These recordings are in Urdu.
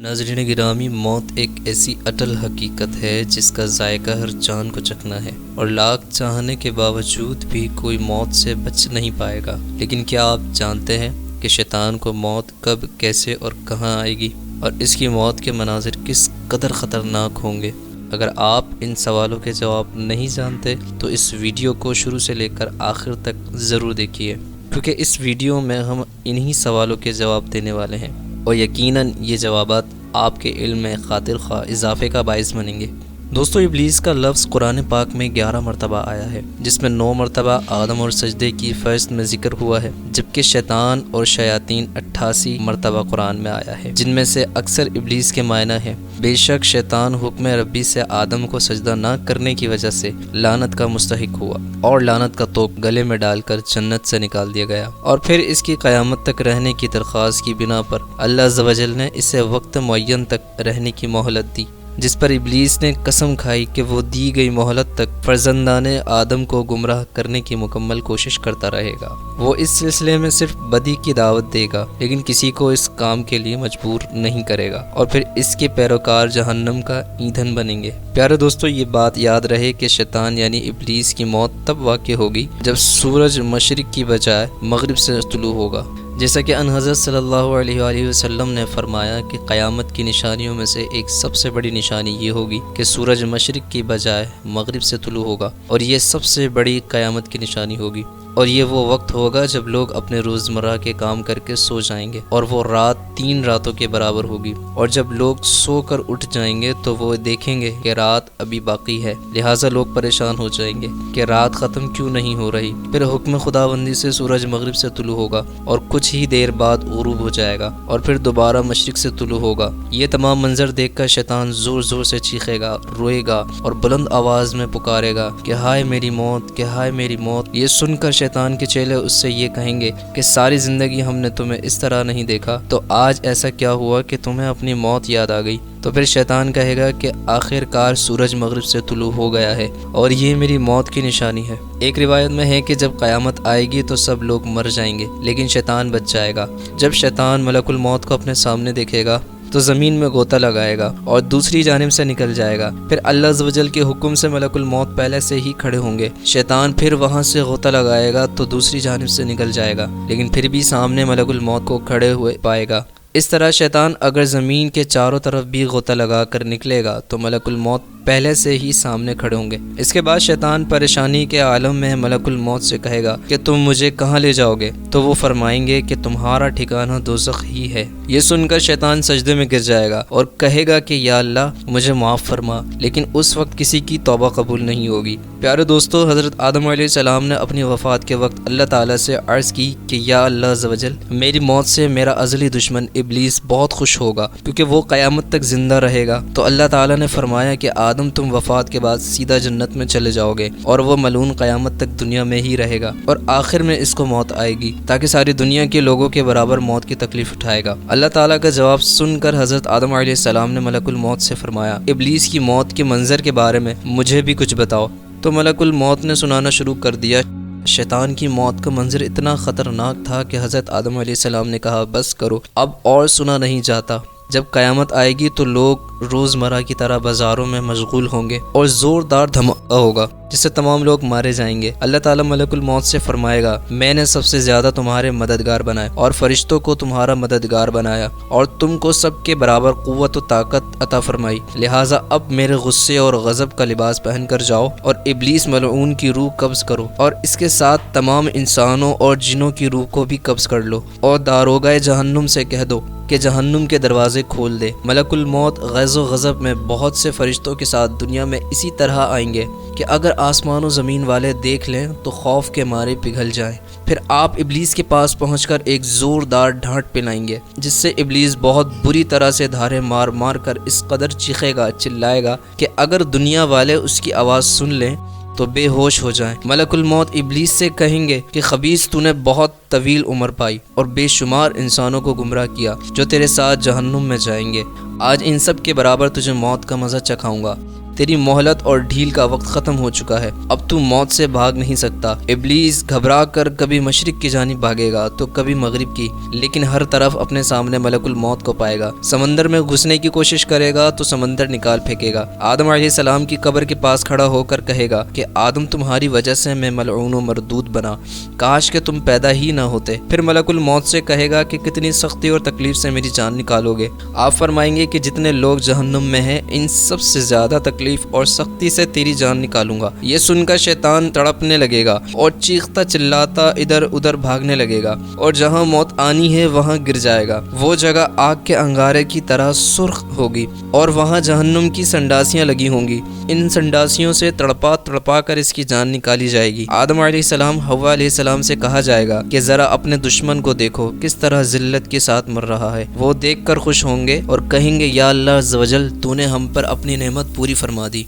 ناظرین گرامی، موت ایک ایسی اٹل حقیقت ہے جس کا ذائقہ ہر جان کو چکھنا ہے، اور لاکھ چاہنے کے باوجود بھی کوئی موت سے بچ نہیں پائے گا۔ لیکن کیا آپ جانتے ہیں کہ شیطان کو موت کب، کیسے اور کہاں آئے گی، اور اس کی موت کے مناظر کس قدر خطرناک ہوں گے؟ اگر آپ ان سوالوں کے جواب نہیں جانتے تو اس ویڈیو کو شروع سے لے کر آخر تک ضرور دیکھیے، کیونکہ اس ویڈیو میں ہم انہی سوالوں کے جواب دینے والے ہیں، اور یقیناً یہ جوابات آپ کے علم میں خاطر خواہ اضافے کا باعث بنیں گے۔ دوستو، ابلیس کا لفظ قرآن پاک میں 11 مرتبہ آیا ہے، جس میں 9 مرتبہ آدم اور سجدے کی فہرست میں ذکر ہوا ہے، جبکہ شیطان اور شیاطین 88 مرتبہ قرآن میں آیا ہے، جن میں سے اکثر ابلیس کے معنی ہیں۔ بے شک شیطان حکم ربی سے آدم کو سجدہ نہ کرنے کی وجہ سے لعنت کا مستحق ہوا، اور لعنت کا توق گلے میں ڈال کر جنت سے نکال دیا گیا، اور پھر اس کی قیامت تک رہنے کی درخواست کی بنا پر اللہ عز و جل نے اسے وقت معین تک رہنے کی مہلت دی، جس پر ابلیس نے قسم کھائی کہ وہ دی گئی مہلت تک فرزندان آدم کو گمراہ کرنے کی مکمل کوشش کرتا رہے گا۔ وہ اس سلسلے میں صرف بدی کی دعوت دے گا، لیکن کسی کو اس کام کے لیے مجبور نہیں کرے گا، اور پھر اس کے پیروکار جہنم کا ایندھن بنیں گے۔ پیارے دوستو، یہ بات یاد رہے کہ شیطان یعنی ابلیس کی موت تب واقع ہوگی جب سورج مشرق کی بجائے مغرب سے طلوع ہوگا، جیسا کہ ان حضرت صلی اللہ علیہ وآلہ وسلم نے فرمایا کہ قیامت کی نشانیوں میں سے ایک سب سے بڑی نشانی یہ ہوگی کہ سورج مشرق کی بجائے مغرب سے طلوع ہوگا، اور یہ سب سے بڑی قیامت کی نشانی ہوگی، اور یہ وہ وقت ہوگا جب لوگ اپنے روزمرہ کے کام کر کے سو جائیں گے، اور وہ رات 3 راتوں کے برابر ہوگی، اور جب لوگ سو کر اٹھ جائیں گے تو وہ دیکھیں گے کہ رات ابھی باقی ہے، لہٰذا لوگ پریشان ہو جائیں گے کہ رات ختم کیوں نہیں ہو رہی۔ پھر حکم خداوندی سے سورج مغرب سے طلوع ہوگا، اور کچھ ہی دیر بعد غروب ہو جائے گا، اور پھر دوبارہ مشرق سے طلوع ہوگا۔ یہ تمام منظر دیکھ کر شیطان زور زور سے چیخے گا، روئے گا، اور بلند آواز میں پکارے گا کہ ہائے میری موت، کہ ہائے میری موت۔ یہ سن کر شیطان کے چیلے اس سے یہ کہیں گے کہ ساری زندگی ہم نے تمہیں اس طرح نہیں دیکھا، تو آج ایسا کیا ہوا کہ تمہیں اپنی موت یاد آ گئی؟ تو پھر شیطان کہے گا کہ آخر کار سورج مغرب سے طلوع ہو گیا ہے، اور یہ میری موت کی نشانی ہے۔ ایک روایت میں ہے کہ جب قیامت آئے گی تو سب لوگ مر جائیں گے، لیکن شیطان بچ جائے گا۔ جب شیطان ملک الموت کو اپنے سامنے دیکھے گا تو زمین میں غوطہ لگائے گا اور دوسری جانب سے نکل جائے گا۔ پھر اللہ عز و جل کے حکم سے ملک الموت پہلے سے ہی کھڑے ہوں گے۔ شیطان پھر وہاں سے غوطہ لگائے گا تو دوسری جانب سے نکل جائے گا، لیکن پھر بھی سامنے ملک الموت کو کھڑے ہوئے پائے گا۔ اس طرح شیطان اگر زمین کے چاروں طرف بھی غوطہ لگا کر نکلے گا تو ملک الموت پہلے سے ہی سامنے کھڑے ہوں گے۔ اس کے بعد شیطان پریشانی کے عالم میں ملک الموت سے کہے گا کہ تم مجھے کہاں لے جاؤ گے؟ تو وہ فرمائیں گے کہ تمہارا ٹھکانہ دوزخ ہی ہے۔ یہ سن کر شیطان سجدے میں گر جائے گا اور کہے گا کہ یا اللہ مجھے معاف فرما، لیکن اس وقت کسی کی توبہ قبول نہیں ہوگی۔ پیارے دوستو، حضرت آدم علیہ السلام نے اپنی وفات کے وقت اللہ تعالیٰ سے عرض کی کہ یا اللہ عز و جل، میری موت سے میرا ازلی دشمن ابلیس بہت خوش ہوگا، کیونکہ وہ قیامت تک زندہ رہے گا۔ تو اللہ تعالیٰ نے فرمایا کہ آدم تم وفات کے بعد سیدھا جنت میں چلے جاؤ گے، اور وہ ملعون قیامت تک دنیا میں ہی رہے گا، اور آخر میں اس کو موت آئے گی تاکہ ساری دنیا کے لوگوں کے برابر موت کی تکلیف اٹھائے گا۔ اللہ تعالیٰ کا جواب سن کر حضرت آدم علیہ السلام نے ملک الموت سے فرمایا، ابلیس کی موت کے منظر کے بارے میں مجھے بھی کچھ بتاؤ۔ تو ملک الموت نے سنانا شروع کر دیا۔ شیطان کی موت کا منظر اتنا خطرناک تھا کہ حضرت آدم علیہ السلام نے کہا بس کرو، اب اور سنا نہیں جاتا۔ جب قیامت آئے گی تو لوگ روزمرہ کی طرح بازاروں میں مشغول ہوں گے، اور زوردار دھماکہ ہوگا جس سے تمام لوگ مارے جائیں گے۔ اللہ تعالیٰ ملک الموت سے فرمائے گا، میں نے سب سے زیادہ تمہارے مددگار بنائے، اور فرشتوں کو تمہارا مددگار بنایا، اور تم کو سب کے برابر قوت و طاقت عطا فرمائی، لہٰذا اب میرے غصے اور غضب کا لباس پہن کر جاؤ، اور ابلیس ملعون کی روح قبض کرو، اور اس کے ساتھ تمام انسانوں اور جنوں کی روح کو بھی قبض کر لو، اور داروغہ جہنم سے کہہ دو کہ جہنم کے دروازے کھول دے۔ ملک الموت غیظ و غضب میں بہت سے فرشتوں کے ساتھ دنیا میں اسی طرح آئیں گے کہ اگر آسمان و زمین والے دیکھ لیں تو خوف کے مارے پگھل جائیں۔ پھر آپ ابلیس کے پاس پہنچ کر ایک زوردار ڈھانٹ پلائیں گے، جس سے ابلیس بہت بری طرح سے دھارے مار مار کر اس قدر چیخے گا، چلائے گا کہ اگر دنیا والے اس کی آواز سن لیں تو بے ہوش ہو جائیں۔ ملک الموت ابلیس سے کہیں گے کہ خبیث، تو نے بہت طویل عمر پائی اور بے شمار انسانوں کو گمراہ کیا جو تیرے ساتھ جہنم میں جائیں گے، آج ان سب کے برابر تجھے موت کا مزہ چکھاؤں گا۔ تیری مہلت اور ڈھیل کا وقت ختم ہو چکا ہے، اب تو موت سے بھاگ نہیں سکتا۔ ابلیس گھبرا کر کبھی مشرق کی جانب بھاگے گا تو کبھی مغرب کی، لیکن ہر طرف اپنے سامنے ملک الموت کو پائے گا۔ سمندر میں گھسنے کی کوشش کرے گا تو سمندر نکال پھینکے گا۔ آدم علیہ السلام کی قبر کے پاس کھڑا ہو کر کہے گا کہ آدم تمہاری وجہ سے میں ملعون و مردود بنا، کاش کہ تم پیدا ہی نہ ہوتے۔ پھر ملک الموت سے کہے گا کہ کتنی سختی اور تکلیف سے میری جان نکالو گے۔ آپ فرمائیں گے کہ جتنے لوگ جہنم میں ہیں ان سب سے زیادہ تکلیف اور سختی سے تیری جان نکالوں گا۔ یہ سن کر شیطان تڑپنے لگے گا اور چیختا چلاتا ادھر ادھر بھاگنے لگے گا، اور جہاں موت آنی ہے وہاں گر جائے گا۔ وہ جگہ آگ کے انگارے کی طرح سرخ ہوگی اور وہاں جہنم کی سنڈاسیاں لگی ہوں گی۔ ان سنڈاسیوں سے تڑپا تڑپا کر اس کی جان نکالی جائے گی۔ آدم علیہ السلام حوا علیہ السلام سے کہا جائے گا کہ ذرا اپنے دشمن کو دیکھو کس طرح ذلت کے ساتھ مر رہا ہے۔ وہ دیکھ کر خوش ہوں گے اور کہیں گے یا اللہ عز و جل تو نے ہم پر اپنی نعمت پوری فرما دی۔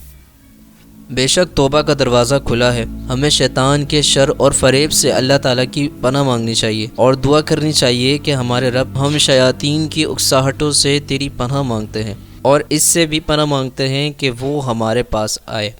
بے شک توبہ کا دروازہ کھلا ہے۔ ہمیں شیطان کے شر اور فریب سے اللہ تعالیٰ کی پناہ مانگنی چاہیے اور دعا کرنی چاہیے کہ ہمارے رب ہم شیاطین کی اکساہٹوں سے تیری پناہ مانگتے ہیں اور اس سے بھی پناہ مانگتے ہیں کہ وہ ہمارے پاس آئے۔